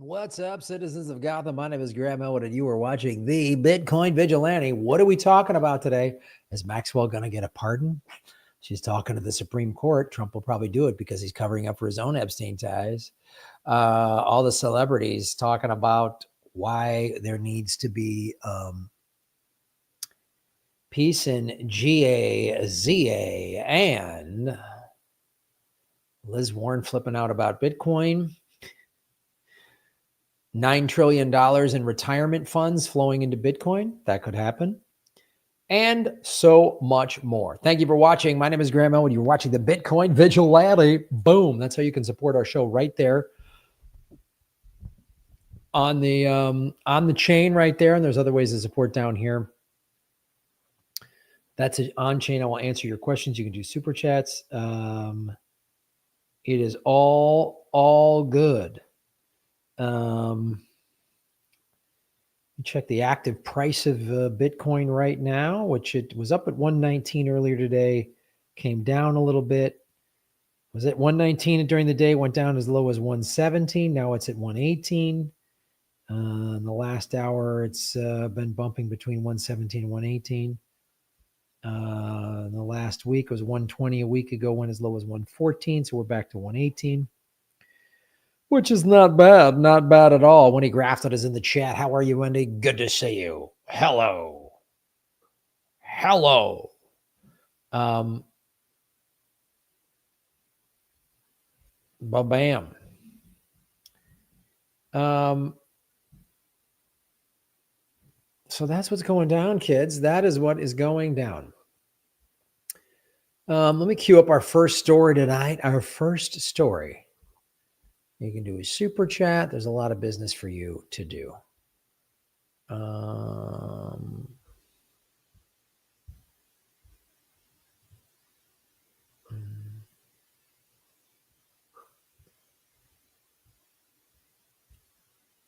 What's up, citizens of Gotham? My name is Graham Elwood, and you are watching the Bitcoin Vigilante. What are we talking about today? Is Maxwell going to get a pardon? She's talking to the Supreme Court. Trump will probably do it because he's covering up for his own Epstein ties. All the celebrities talking about why there needs to be peace in GAZA, and Liz Warren flipping out about Bitcoin. $9 trillion in retirement funds flowing into Bitcoin. That could happen. And so much more. Thank you for watching. My name is Graham Elwood. You're watching the Bitcoin Vigilante. Boom. That's how you can support our show right there on the chain right there. And there's other ways to support down here. That's it on chain. I will answer your questions. You can do super chats. It is all good. Check the active price of Bitcoin right now, which it was up at 119 earlier today, came down a little bit. Was at 119 during the day, went down as low as 117. Now it's at 118. In the last hour, it's been bumping between 117 and 118. In the last week, it was 120 a week ago, went as low as 114. So we're back to 118. Which is not bad at all. Wendy Grafton is in the chat. How are you, Wendy? Good to see you. Hello. Ba-bam. So that's what's going down, kids. That is what is going down. Let me queue up our first story tonight. Our first story. You can do a super chat. There's a lot of business for you to do. All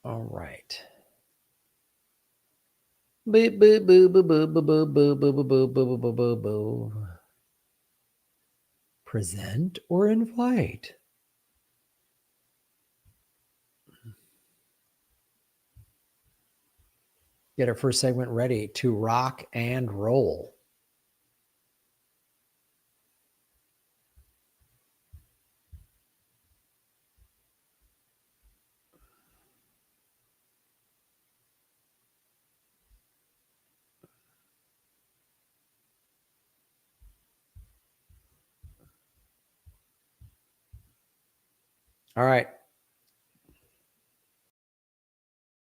right. Present or invite? Get our first segment ready to rock and roll. All right.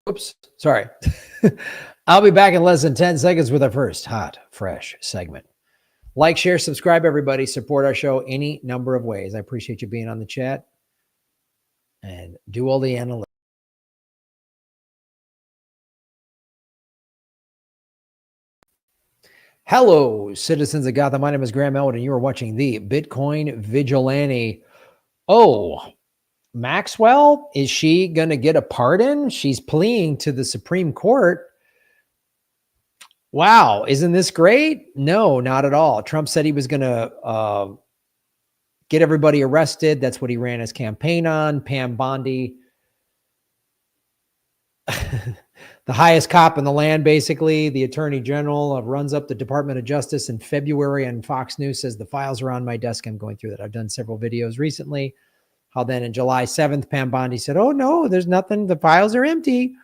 Oops, sorry. I'll be back in less than 10 seconds with our first hot, fresh segment. Like, share, subscribe, everybody. Support our show any number of ways. I appreciate you being on the chat. And do all the analytics. Hello, citizens of Gotham. My name is Graham Elwood, and you are watching the Bitcoin Vigilante. Oh, Maxwell, is she going to get a pardon? She's pleading to the Supreme Court. Wow, isn't this great? No, not at all. Trump said he was going to get everybody arrested. That's what he ran his campaign on. Pam Bondi, the highest cop in the land, basically, the attorney general, runs up the Department of Justice in February, and Fox News says the files are on my desk. I'm going through that. I've done several videos recently. How then in July 7th, Pam Bondi said, oh, no, there's nothing. The files are empty.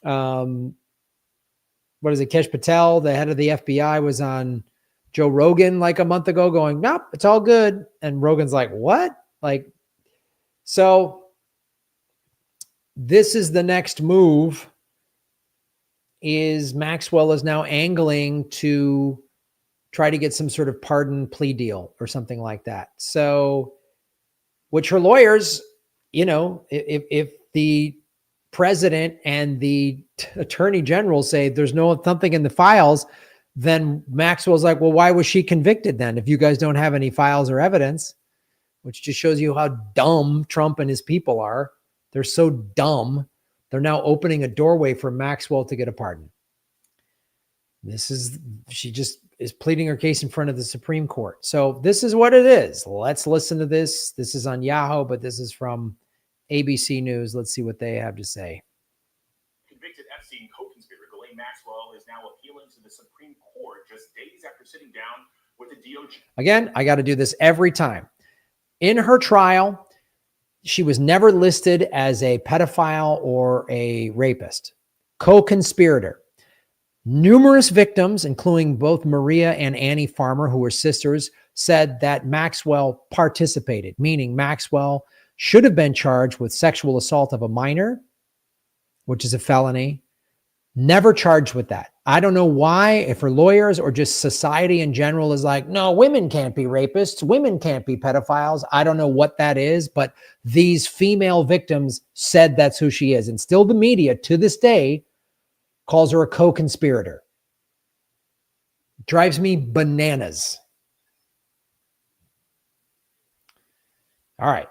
What is it? Kesh Patel, the head of the FBI, was on Joe Rogan like a month ago going, nope, it's all good. And Rogan's like, what? Like, so this is the next move. Is Maxwell is now angling to try to get some sort of pardon plea deal or something like that. So, which her lawyers, you know, if the president and the attorney general say there's something in the files, then Maxwell's like, well, why was she convicted then if you guys don't have any files or evidence? Which just shows you how dumb Trump and his people are. They're so dumb. They're now opening a doorway for Maxwell to get a pardon. She just is pleading her case in front of the Supreme Court. So this is what it is. Let's listen to this. This is on Yahoo, but this is from ABC News. Let's see what they have to say. Convicted Epstein co-conspirator Ghislaine Maxwell is now appealing to the Supreme Court just days after sitting down with the DOJ. Again, I got to do this every time. In her trial, she was never listed as a pedophile or a rapist. Co-conspirator. Numerous victims, including both Maria and Annie Farmer, who were sisters, said that Maxwell participated, meaning Maxwell should have been charged with sexual assault of a minor, which is a felony. Never charged with that. I don't know why, if her lawyers or just society in general is like, no, women can't be rapists, women can't be pedophiles. I don't know what that is, but these female victims said that's who she is. And still the media to this day calls her a co-conspirator. Drives me bananas. All right.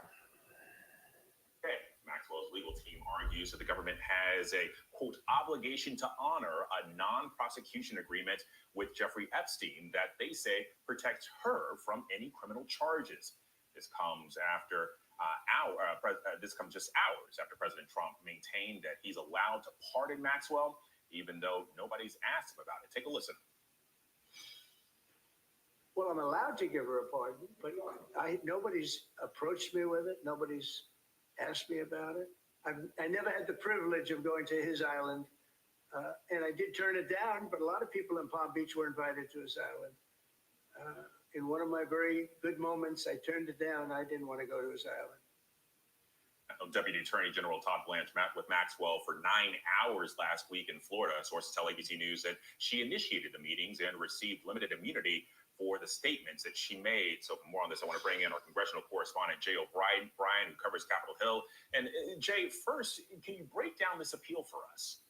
Okay. Maxwell's legal team argues that the government has a, quote, obligation to honor a non-prosecution agreement with Jeffrey Epstein that they say protects her from any criminal charges. This comes after this comes just hours after President Trump maintained that he's allowed to pardon Maxwell, even though nobody's asked him about it. Take a listen. Well, I'm allowed to give her a pardon, but nobody's approached me with it. Nobody's asked me about it. I never had the privilege of going to his island, and I did turn it down, but a lot of people in Palm Beach were invited to his island. In one of my very good moments, I turned it down. I didn't want to go to his island. Deputy Attorney General Todd Blanche met with Maxwell for 9 hours last week in Florida. Sources tell ABC News that she initiated the meetings and received limited immunity for the statements that she made. So for more on this, I want to bring in our congressional correspondent, Jay O'Brien, who covers Capitol Hill. And Jay, first, can you break down this appeal for us?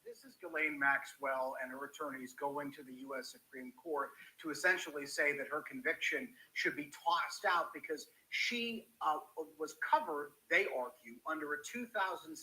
This is Ghislaine Maxwell and her attorneys going to the U.S. Supreme Court to essentially say that her conviction should be tossed out because she was covered, they argue, under a 2007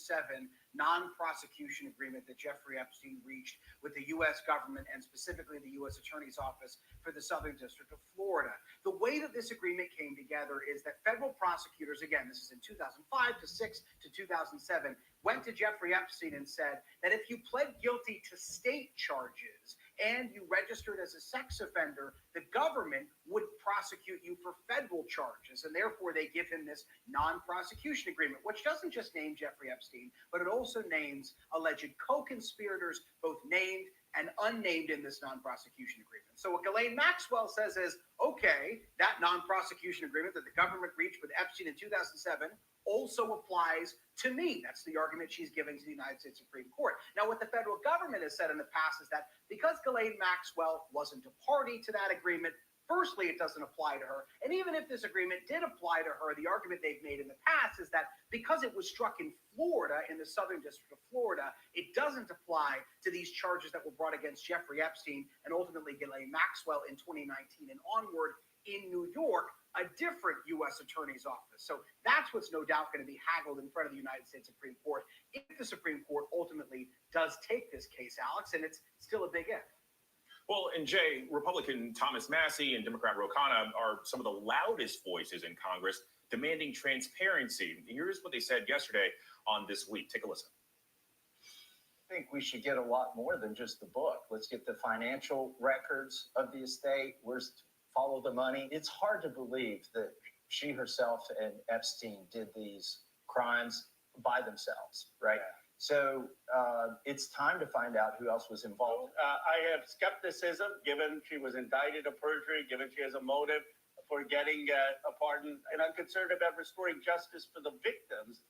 non-prosecution agreement that Jeffrey Epstein reached with the U.S. government and specifically the U.S. Attorney's Office for the Southern District of Florida. The way that this agreement came together is that federal prosecutors, again, this is in 2005 to 6 to 2007, went to Jeffrey Epstein and said that if you pled guilty to state charges and you registered as a sex offender, the government would prosecute you for federal charges. And therefore, they give him this non-prosecution agreement, which doesn't just name Jeffrey Epstein, but it also names alleged co-conspirators, both named and unnamed in this non-prosecution agreement. So what Ghislaine Maxwell says is, okay, that non-prosecution agreement that the government reached with Epstein in 2007 also applies to me. That's the argument she's giving to the United States Supreme Court. Now, what the federal government has said in the past is that because Ghislaine Maxwell wasn't a party to that agreement, firstly, it doesn't apply to her. And even if this agreement did apply to her, the argument they've made in the past is that because it was struck in Florida, in the Southern District of Florida, it doesn't apply to these charges that were brought against Jeffrey Epstein and ultimately Ghislaine Maxwell in 2019 and onward in New York, a different U.S. Attorney's Office. So that's what's no doubt going to be haggled in front of the United States Supreme Court if the Supreme Court ultimately does take this case, Alex, and it's still a big if. Well, and Jay, Republican Thomas Massie and Democrat Ro Khanna are some of the loudest voices in Congress demanding transparency. Here's what they said yesterday on This Week. Take a listen. I think we should get a lot more than just the book. Let's get the financial records of the estate. Follow the money. It's hard to believe that she herself and Epstein did these crimes by themselves, right? Yeah. So it's time to find out who else was involved. I have skepticism, given she was indicted of perjury, given she has a motive for getting a pardon, and I'm concerned about restoring justice for the victims.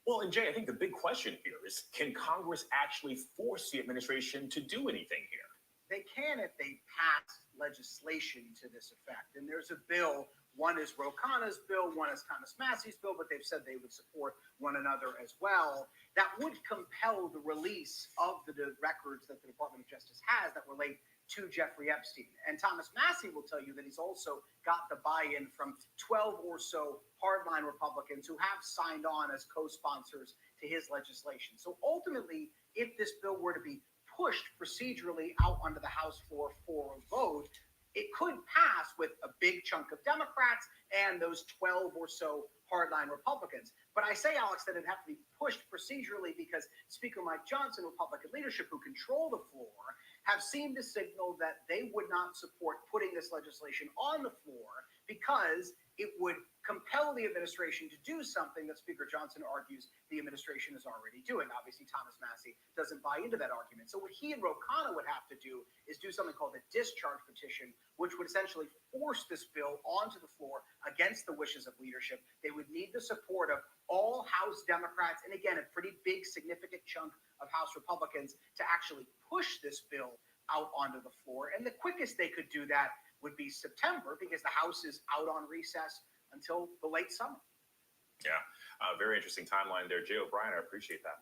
Well, and Jay, I think the big question here is, can Congress actually force the administration to do anything here? They can if they pass legislation to this effect. And there's a bill, one is Ro Khanna's bill, one is Thomas Massie's bill, but they've said they would support one another as well, that would compel the release of the records that the Department of Justice has that relate to Jeffrey Epstein. And Thomas Massie will tell you that he's also got the buy-in from 12 or so hardline Republicans who have signed on as co-sponsors to his legislation. So ultimately, if this bill were to be pushed procedurally out onto the House floor for a vote, it could pass with a big chunk of Democrats and those 12 or so hardline Republicans. But I say, Alex, that it'd have to be pushed procedurally because Speaker Mike Johnson, Republican leadership who control the floor, have seemed to signal that they would not support putting this legislation on the floor because it would compel the administration to do something that Speaker Johnson argues the administration is already doing. Obviously, Thomas Massie doesn't buy into that argument. So what he and Ro Khanna would have to do is do something called a discharge petition, which would essentially force this bill onto the floor against the wishes of leadership. They would need the support of all House Democrats, and again, a pretty big, significant chunk of House Republicans to actually push this bill out onto the floor. And the quickest they could do that would be September because the House is out on recess until the late summer. Yeah, very interesting timeline there, Jay O'Brien. I appreciate that.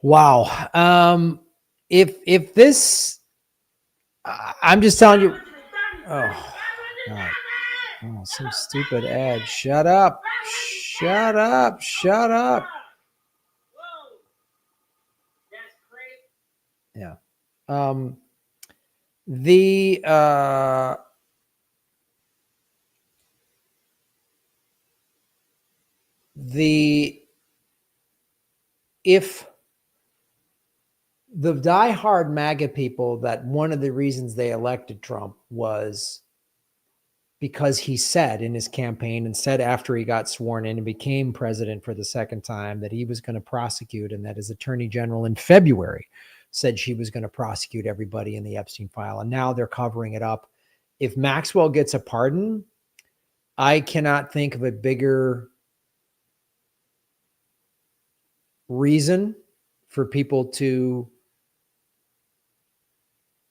Wow. If this, I'm just telling you. Oh, God. Oh, some stupid ad. Shut up. Shut up. Shut up. Yeah. If the diehard MAGA people, that one of the reasons they elected Trump was because he said in his campaign and said after he got sworn in and became president for the second time that he was going to prosecute, and that his attorney general in February said she was going to prosecute everybody in the Epstein file. And now they're covering it up. If Maxwell gets a pardon, I cannot think of a bigger reason for people to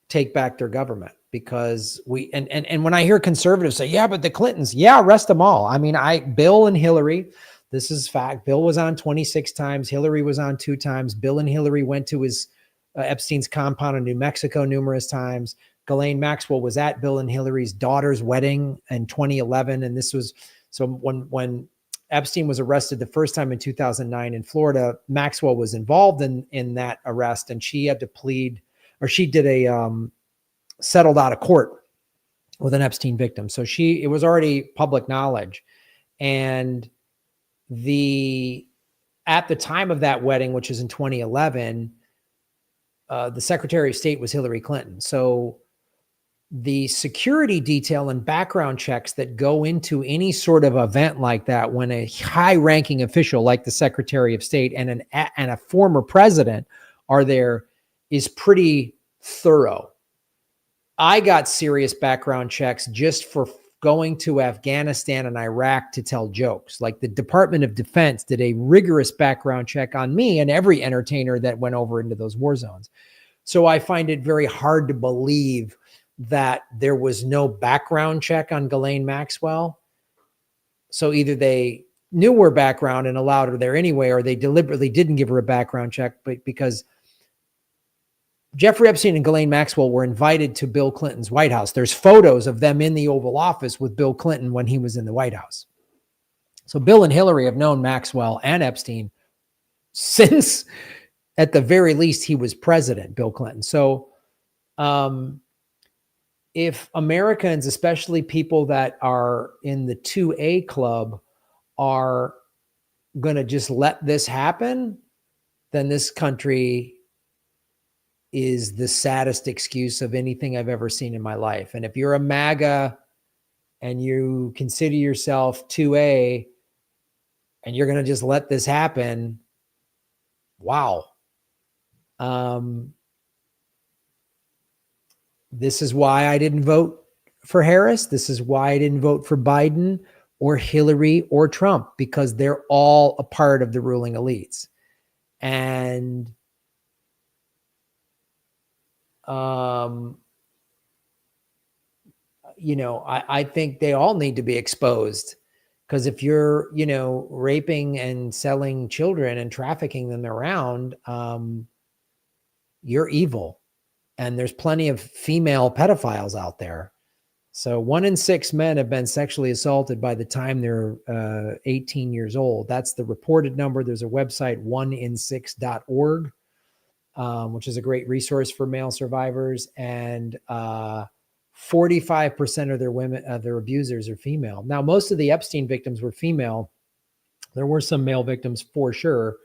take back their government, because we, and when I hear conservatives say, yeah, but the Clintons, yeah, arrest them all. I mean, Bill and Hillary, this is fact. Bill was on 26 times. Hillary was on 2 times. Bill and Hillary went to his Epstein's compound in New Mexico numerous times. Ghislaine Maxwell was at Bill and Hillary's daughter's wedding in 2011. And this was, so when Epstein was arrested the first time in 2009 in Florida, Maxwell was involved in that arrest, and she had to plead, or she did a settled out of court with an Epstein victim. So it was already public knowledge. And at the time of that wedding, which is in 2011, the Secretary of State was Hillary Clinton. So the security detail and background checks that go into any sort of event like that, when a high-ranking official like the Secretary of State and a former president are there, is pretty thorough. I got serious background checks just for going to Afghanistan and Iraq to tell jokes. Like the Department of Defense did a rigorous background check on me and every entertainer that went over into those war zones. So I find it very hard to believe that there was no background check on Ghislaine Maxwell. So either they knew her background and allowed her there anyway, or they deliberately didn't give her a background check, but because Jeffrey Epstein and Ghislaine Maxwell were invited to Bill Clinton's White House. There's photos of them in the Oval Office with Bill Clinton when he was in the White House. So Bill and Hillary have known Maxwell and Epstein since, at the very least, he was president, Bill Clinton. So if Americans, especially people that are in the 2A club, are going to just let this happen, then this country is the saddest excuse of anything I've ever seen in my life. And if you're a MAGA and you consider yourself 2A and you're going to just let this happen, wow. This is why I didn't vote for Harris. This is why I didn't vote for Biden or Hillary or Trump, because they're all a part of the ruling elites. And I think they all need to be exposed, because if you're, raping and selling children and trafficking them around, you're evil. And there's plenty of female pedophiles out there. So 1 in 6 men have been sexually assaulted by the time they're 18 years old. That's the reported number. There's a website, oneinsix.org. which is a great resource for male survivors. And 45% of their abusers are female. Now, most of the Epstein victims were female. There were some male victims for sure.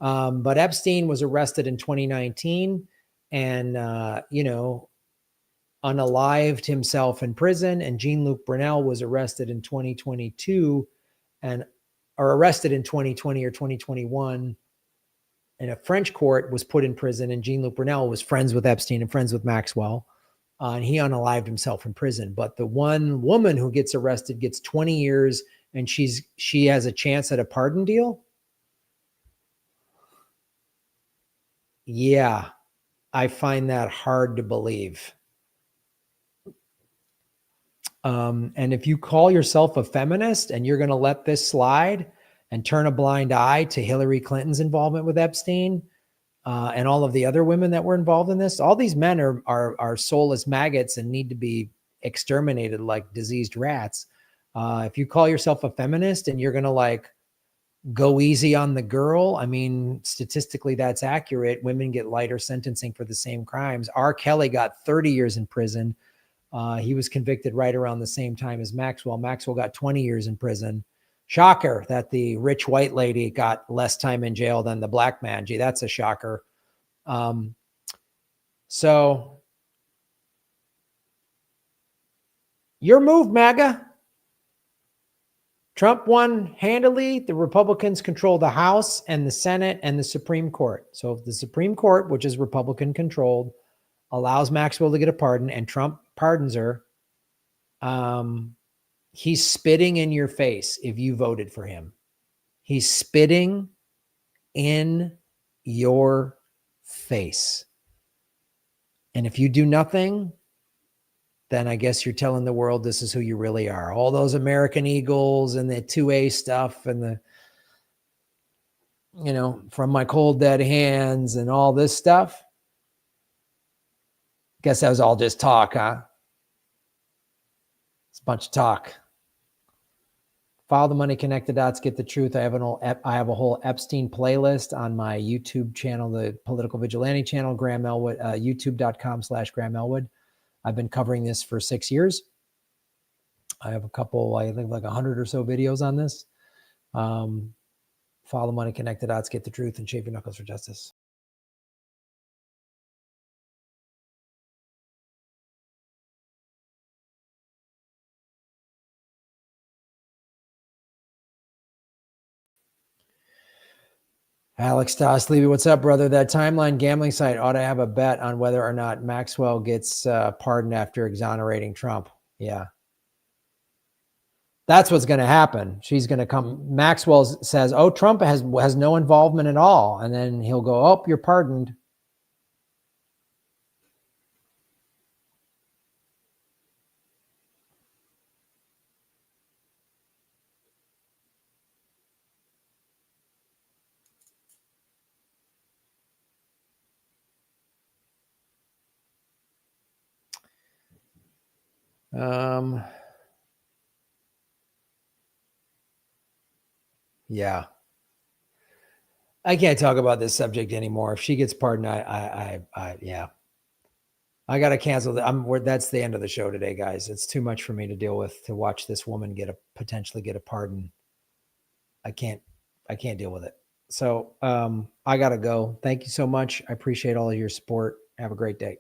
But Epstein was arrested in 2019 and, unalived himself in prison. And Jean-Luc Brunel was arrested in 2022 or arrested in 2020 or 2021 in a French court, was put in prison. And Jean-Luc Brunel was friends with Epstein and friends with Maxwell. And he unalived himself in prison. But the one woman who gets arrested gets 20 years and she has a chance at a pardon deal. Yeah, I find that hard to believe. And if you call yourself a feminist and you're going to let this slide and turn a blind eye to Hillary Clinton's involvement with Epstein and all of the other women that were involved in this, all these men are soulless maggots and need to be exterminated like diseased rats. If you call yourself a feminist and you're going to go easy on the girl, I mean, statistically, that's accurate. Women get lighter sentencing for the same crimes. R. Kelly got 30 years in prison. He was convicted right around the same time as Maxwell. Maxwell got 20 years in prison. Shocker that the rich white lady got less time in jail than the black man. Gee, that's a shocker. So your move, MAGA. Trump won handily. The Republicans control the House and the Senate and the Supreme Court. So if the Supreme Court, which is Republican controlled, allows Maxwell to get a pardon and Trump pardons her, he's spitting in your face if you voted for him. He's spitting in your face. And if you do nothing, then I guess you're telling the world this is who you really are. All those American Eagles and the 2A stuff and the, from my cold dead hands and all this stuff. Guess that was all just talk, huh? It's a bunch of talk. Follow the money, connect the dots, get the truth. I have a whole Epstein playlist on my YouTube channel, the Political Vigilante channel, Graham Elwood, youtube.com/Graham Elwood. I've been covering this for 6 years. I have a couple, I think 100 or so videos on this. Follow the money, connect the dots, get the truth, and shave your knuckles for justice. Alex Toss, Levy, what's up, brother? That Timeline gambling site ought to have a bet on whether or not Maxwell gets pardoned after exonerating Trump. Yeah. That's what's going to happen. She's going to come. Maxwell says, oh, Trump has no involvement at all. And then he'll go, oh, you're pardoned. Yeah. I can't talk about this subject anymore. If she gets pardoned, yeah. I got to cancel that. That's the end of the show today, guys. It's too much for me to deal with, to watch this woman potentially get a pardon. I can't deal with it. So I got to go. Thank you so much. I appreciate all of your support. Have a great day.